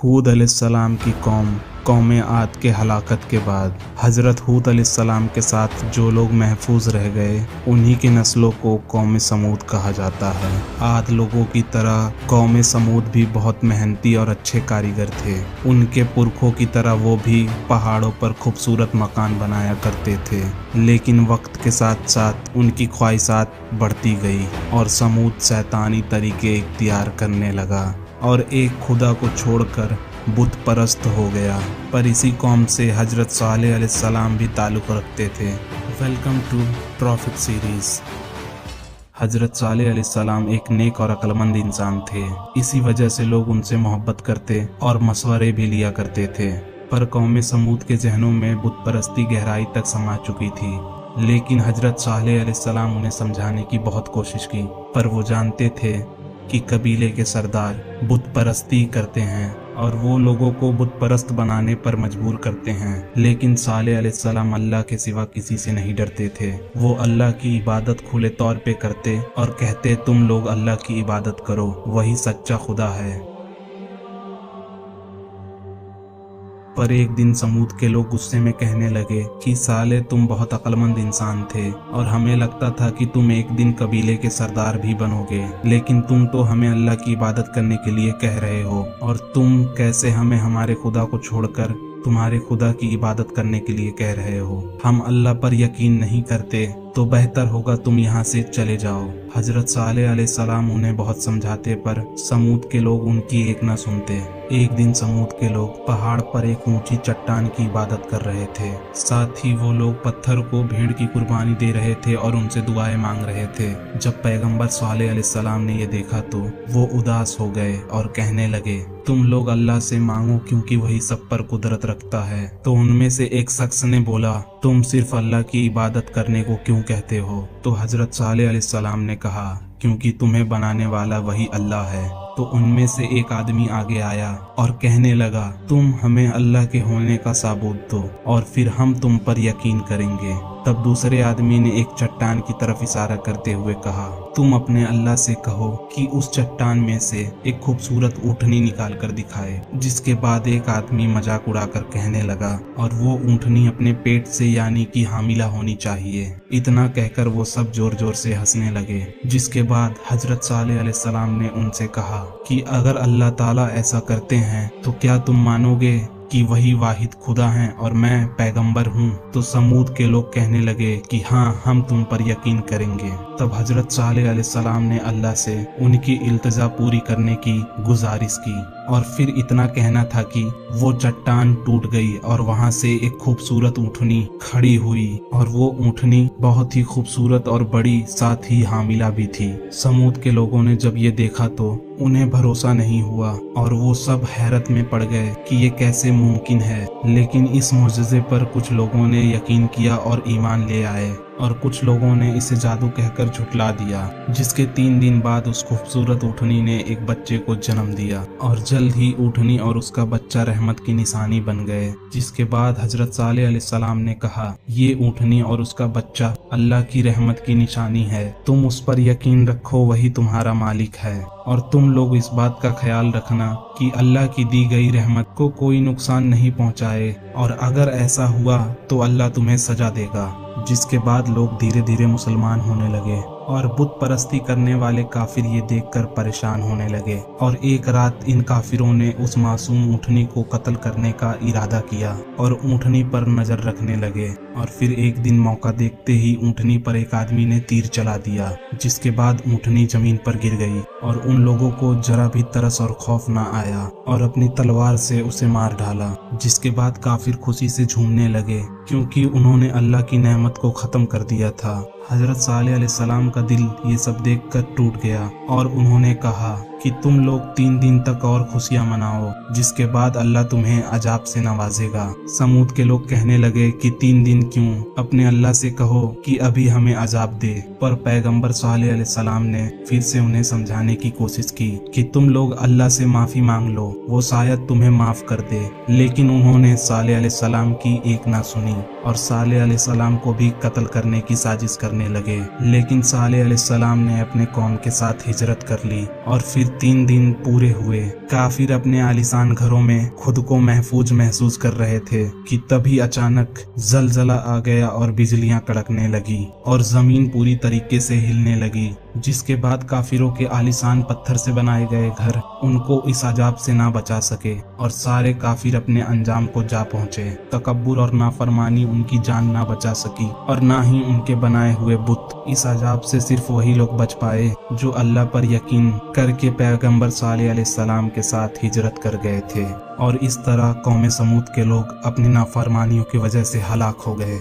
हूद अलैहिस्सलाम की कौम आद के हलाकत के बाद हज़रत हूद अलैहिस्सलाम के साथ जो लोग महफूज रह गए उन्हीं की नस्लों को कौम समूद कहा जाता है। आद लोगों की तरह कौम समूद भी बहुत मेहनती और अच्छे कारीगर थे। उनके पुरखों की तरह वो भी पहाड़ों पर खूबसूरत मकान बनाया करते थे, लेकिन वक्त के साथ साथ उनकी ख्वाहिशात बढ़ती गई और समूद शैतानी तरीके इख्तियार करने लगा और एक खुदा को छोड़कर बुत परस्त हो गया। पर इसी कौम से हजरत सालेह अलैहिस्सलाम भी ताल्लुक़ रखते थे। Welcome to prophet series. हजरत सालेह अलैहिस्सलाम एक नेक और अक्लमंद इंसान थे। इसी वजह से लोग उनसे मोहब्बत करते और मशवरे भी लिया करते थे। पर कौम समूद के जहनों में बुत परस्ती गहराई तक समा चुकी थी, लेकिन हजरत सालेह अलैहिस्सलाम उन्हें समझाने की बहुत कोशिश की, पर वो जानते थे कि कबीले के सरदार बुत परस्ती करते हैं और वो लोगों को बुत परस्त बनाने पर मजबूर करते हैं। लेकिन सालेह अलैहिस्सलाम अल्लाह के सिवा किसी से नहीं डरते थे। वो अल्लाह की इबादत खुले तौर पे करते और कहते, तुम लोग अल्लाह की इबादत करो, वही सच्चा खुदा है। पर एक दिन समूद के लोग गुस्से में कहने लगे कि साले तुम बहुत अक्लमंद इंसान थे और हमें लगता था कि तुम एक दिन कबीले के सरदार भी बनोगे, लेकिन तुम तो हमें अल्लाह की इबादत करने के लिए कह रहे हो और तुम कैसे हमें हमारे खुदा को छोड़कर तुम्हारे खुदा की इबादत करने के लिए कह रहे हो। हम अल्लाह पर यकीन नहीं करते, तो बेहतर होगा तुम यहाँ से चले जाओ। हजरत सालेह अलैहिस्सलाम उन्हें बहुत समझाते पर समूद के लोग उनकी एक न सुनते। एक दिन समूद के लोग पहाड़ पर एक ऊंची चट्टान की इबादत कर रहे थे। साथ ही वो लोग पत्थर को भेड़ की कुर्बानी दे रहे थे और उनसे दुआएं मांग रहे थे। जब पैगंबर सालेह अलैहिस्सलाम ने ये देखा तो वो उदास हो गए और कहने लगे, तुम लोग अल्लाह से मांगो क्योंकि वही सब पर कुदरत रखता है। तो उनमें से एक शख्स ने बोला, तुम सिर्फ अल्लाह की इबादत करने को क्यों कहते हो? तो हजरत सालेह अलैहिस्सलाम ने कहा, क्योंकि तुम्हें बनाने वाला वही अल्लाह है। तो उनमें से एक आदमी आगे आया और कहने लगा, तुम हमें अल्लाह के होने का सबूत दो और फिर हम तुम पर यकीन करेंगे। तब दूसरे आदमी ने एक चट्टान की तरफ इशारा करते हुए कहा, तुम अपने अल्लाह से कहो कि उस चट्टान में से एक खूबसूरत ऊँटनी निकाल कर दिखाए। जिसके बाद एक आदमी मजाक उड़ाकर कहने लगा, और वो ऊँटनी अपने पेट से यानी कि हामिला होनी चाहिए। इतना कहकर वो सब जोर जोर से हंसने लगे। जिसके बाद हजरत सालेह अलैहिस्सलाम ने उनसे कहा कि अगर अल्लाह ताला ऐसा करते हैं तो क्या तुम मानोगे कि वही वाहिद खुदा हैं और मैं पैगंबर हूँ? तो समूद के लोग कहने लगे कि हाँ, हम तुम पर यकीन करेंगे। तब हजरत सालेह अलैहिस्सलाम ने अल्लाह से उनकी इल्तिजा पूरी करने की गुजारिश की और फिर इतना कहना था कि वो चट्टान टूट गई और वहां से एक खूबसूरत ऊँटनी खड़ी हुई और वो ऊँटनी बहुत ही खूबसूरत और बड़ी, साथ ही हामिला भी थी। समूद के लोगों ने जब ये देखा तो उन्हें भरोसा नहीं हुआ और वो सब हैरत में पड़ गए कि ये कैसे मुमकिन है। लेकिन इस मुजज़े पर कुछ लोगों ने यकीन किया और ईमान ले आए और कुछ लोगों ने इसे जादू कहकर झुठला दिया। जिसके 3 दिन बाद उस खूबसूरत ऊँटनी ने एक बच्चे को जन्म दिया और जल्द ही ऊँटनी और उसका बच्चा रहमत की निशानी बन गए। जिसके बाद हजरत सालेह अलैहिस्सलाम ने कहा, ये ऊँटनी और उसका बच्चा अल्लाह की रहमत की निशानी है, तुम उस पर यकीन रखो, वही तुम्हारा मालिक है। और तुम लोग इस बात का ख्याल रखना कि अल्लाह की दी गई रहमत को कोई नुकसान नहीं पहुंचाए, और अगर ऐसा हुआ तो अल्लाह तुम्हें सजा देगा। जिसके बाद लोग धीरे धीरे मुसलमान होने लगे और बुत परस्ती करने वाले काफिर ये देखकर परेशान होने लगे और एक रात इन काफिरों ने उस मासूम ऊँटनी को कत्ल करने का इरादा किया और ऊँटनी पर नजर रखने लगे। और फिर एक दिन मौका देखते ही ऊँटनी पर एक आदमी ने तीर चला दिया। जिसके बाद ऊँटनी जमीन पर गिर गई और उन लोगों को जरा भी तरस और खौफ ना आया और अपनी तलवार से उसे मार डाला। जिसके बाद काफिर खुशी से झूमने लगे क्योंकि उन्होंने अल्लाह की नेमत को खत्म कर दिया था। हजरत सालेह अलैहिस्सलाम का दिल ये सब देखकर टूट गया और उन्होंने कहा कि तुम लोग 3 दिन तक और खुशियां मनाओ, जिसके बाद अल्लाह तुम्हें अजाब से नवाजेगा। समूद के लोग कहने लगे कि 3 दिन क्यों, अपने अल्लाह से कहो कि अभी हमें अजाब दे। पर पैगंबर सालेह अलैहिस्सलाम ने फिर से उन्हें समझाने की कोशिश की कि तुम लोग अल्लाह से माफी मांग लो, वो शायद तुम्हें माफ कर दे। लेकिन उन्होंने सालेह अलैहिस्सलाम की एक ना सुनी और सालेह अलैहिस्सलाम को भी कत्ल करने की साजिश करने लगे। लेकिन सालेह अलैहिस्सलाम ने अपने कौम के साथ हिजरत कर ली और फिर 3 दिन पूरे हुए। काफिर अपने आलीशान घरों में खुद को महफूज महसूस कर रहे थे कि तभी अचानक जलजला आ गया और बिजलियां कड़कने लगी और जमीन पूरी तरीके से हिलने लगी, जिसके बाद काफिरों के आलीशान पत्थर से बनाए गए घर उनको इस अजाब से ना बचा सके और सारे काफिर अपने अंजाम को जा पहुंचे। तकब्बुर और नाफरमानी उनकी जान ना बचा सकी और ना ही उनके बनाए हुए बुत। इस अजाब से सिर्फ वही लोग बच पाए जो अल्लाह पर यकीन करके पैगंबर सालेह अलैहिस्सलाम के साथ हिजरत कर गए थे। और इस तरह कौम समूद के लोग अपनी नाफरमानियों की वजह से हलाक हो गए।